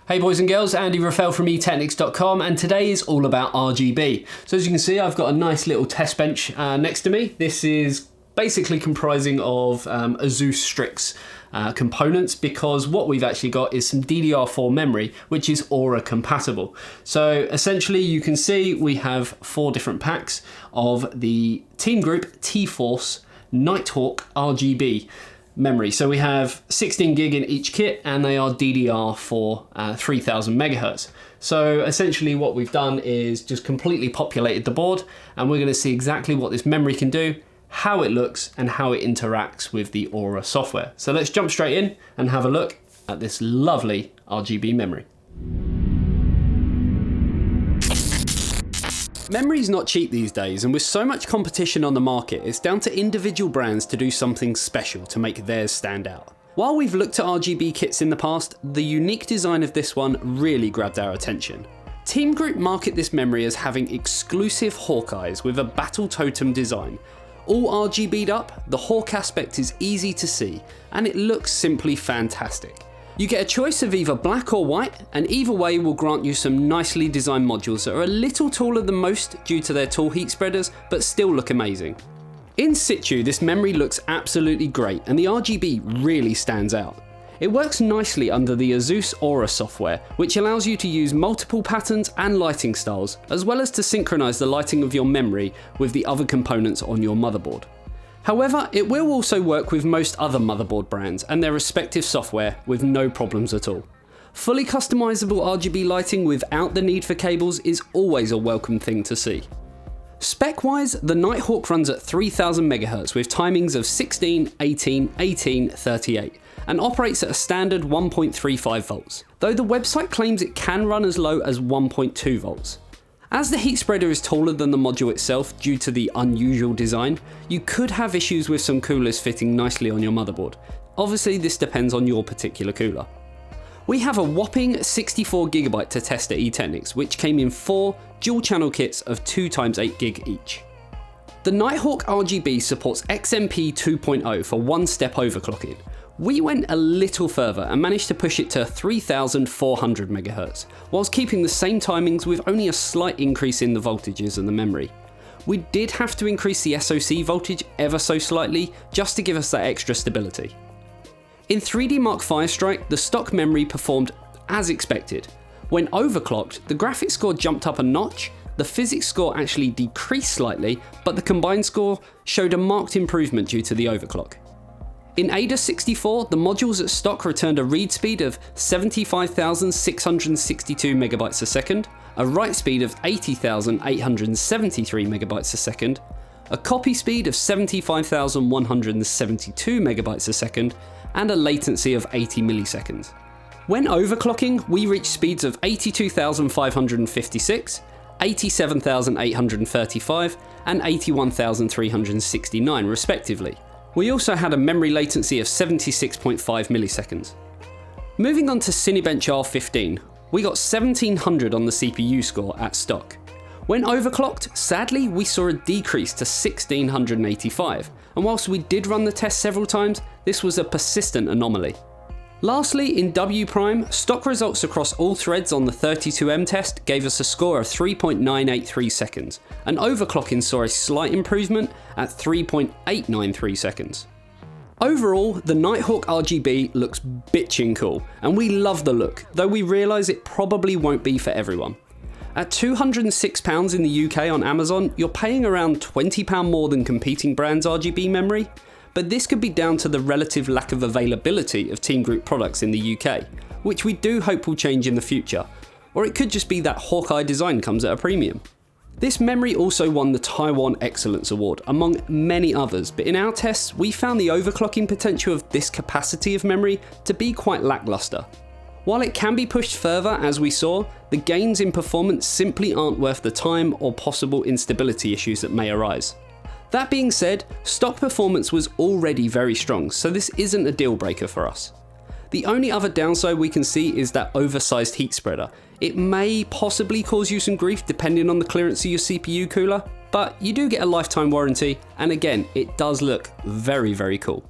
Hey boys and girls, Andy Rafael from eTeknix.com, and today is all about RGB. So as you can see, I've got a nice little test bench next to me. This is basically comprising of ASUS Strix components, because what we've actually got is some DDR4 memory, which is Aura compatible. So essentially you can see we have 4 different packs of the Team Group T-Force Nighthawk RGB memory. So we have 16 gig in each kit, and they are DDR4 3000 megahertz. So essentially what we've done is just completely populated the board, and we're going to see exactly what this memory can do, how it looks, and how it interacts with the Aura software. So let's jump straight in and have a look at this lovely RGB memory. Memory's not cheap these days, and with so much competition on the market, it's down to individual brands to do something special to make theirs stand out. While we've looked at RGB kits in the past, the unique design of this one really grabbed our attention. Team Group market this memory as having exclusive Hawkeyes with a battle totem design. All RGB'd up, the Hawk aspect is easy to see, and it looks simply fantastic. You get a choice of either black or white, and either way will grant you some nicely designed modules that are a little taller than most due to their tall heat spreaders, but still look amazing. In situ, this memory looks absolutely great, and the RGB really stands out. It works nicely under the ASUS Aura software, which allows you to use multiple patterns and lighting styles, as well as to synchronize the lighting of your memory with the other components on your motherboard. However, it will also work with most other motherboard brands and their respective software with no problems at all. Fully customizable RGB lighting without the need for cables is always a welcome thing to see. Spec-wise, the Nighthawk runs at 3000 MHz with timings of 16, 18, 18, 38, and operates at a standard 1.35 volts, though the website claims it can run as low as 1.2 volts. As the heat spreader is taller than the module itself due to the unusual design, you could have issues with some coolers fitting nicely on your motherboard. Obviously this depends on your particular cooler. We have a whopping 64GB to test at eTeknix, which came in 4 dual channel kits of 2x8GB each. The Nighthawk RGB supports XMP 2.0 for one-step overclocking. We went a little further and managed to push it to 3400 MHz, whilst keeping the same timings with only a slight increase in the voltages and the memory. We did have to increase the SoC voltage ever so slightly, just to give us that extra stability. In 3D Mark Firestrike, the stock memory performed as expected. When overclocked, the graphics score jumped up a notch, the physics score actually decreased slightly, but the combined score showed a marked improvement due to the overclock. In Ada 64, the modules at stock returned a read speed of 75,662 megabytes a second, a write speed of 80,873 megabytes a second, a copy speed of 75,172 megabytes a second, and a latency of 80 milliseconds. When overclocking, we reached speeds of 82,556, 87,835, and 81,369 respectively. We also had a memory latency of 76.5 milliseconds. Moving on to Cinebench R15, we got 1700 on the CPU score at stock. When overclocked, sadly we saw a decrease to 1685, and whilst we did run the test several times, this was a persistent anomaly. Lastly, in W Prime, stock results across all threads on the 32M test gave us a score of 3.983 seconds, and overclocking saw a slight improvement at 3.893 seconds. Overall, the Nighthawk RGB looks bitchin' cool, and we love the look, though we realise it probably won't be for everyone. At £206 in the UK on Amazon, you're paying around £20 more than competing brands' RGB memory. But this could be down to the relative lack of availability of Team Group products in the UK, which we do hope will change in the future, or it could just be that Hawkeye design comes at a premium. This memory also won the Taiwan Excellence Award, among many others, but in our tests we found the overclocking potential of this capacity of memory to be quite lackluster. While it can be pushed further, as we saw, the gains in performance simply aren't worth the time or possible instability issues that may arise. That being said, stock performance was already very strong, so this isn't a deal breaker for us. The only other downside we can see is that oversized heat spreader. It may possibly cause you some grief depending on the clearance of your CPU cooler, but you do get a lifetime warranty, and again, it does look very, very cool.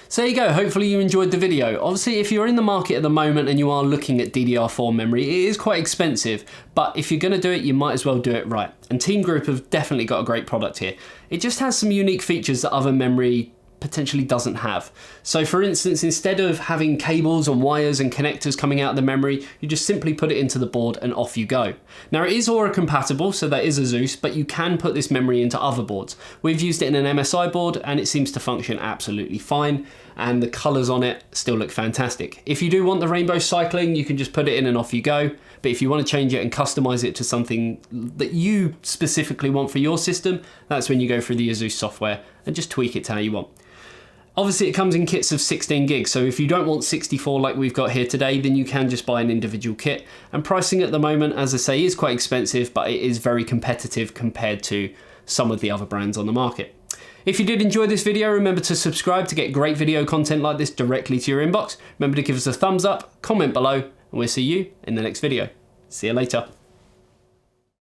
So there you go, hopefully you enjoyed the video. Obviously, if you're in the market at the moment and you are looking at DDR4 memory, it is quite expensive, but if you're gonna do it, you might as well do it right. And Team Group have definitely got a great product here. It just has some unique features that other memory potentially doesn't have. So for instance, instead of having cables and wires and connectors coming out of the memory, you just simply put it into the board and off you go. Now it is Aura compatible, so that is a Zeus, but you can put this memory into other boards. We've used it in an MSI board and it seems to function absolutely fine, and the colors on it still look fantastic. If you do want the rainbow cycling, you can just put it in and off you go. But if you want to change it and customize it to something that you specifically want for your system, that's when you go through the Zeus software and just tweak it to how you want. Obviously it comes in kits of 16 gigs, so if you don't want 64 like we've got here today, then you can just buy an individual kit. And pricing at the moment, as I say, is quite expensive, but it is very competitive compared to some of the other brands on the market. If you did enjoy this video, remember to subscribe to get great video content like this directly to your inbox. Remember to give us a thumbs up, comment below, and we'll see you in the next video. See you later.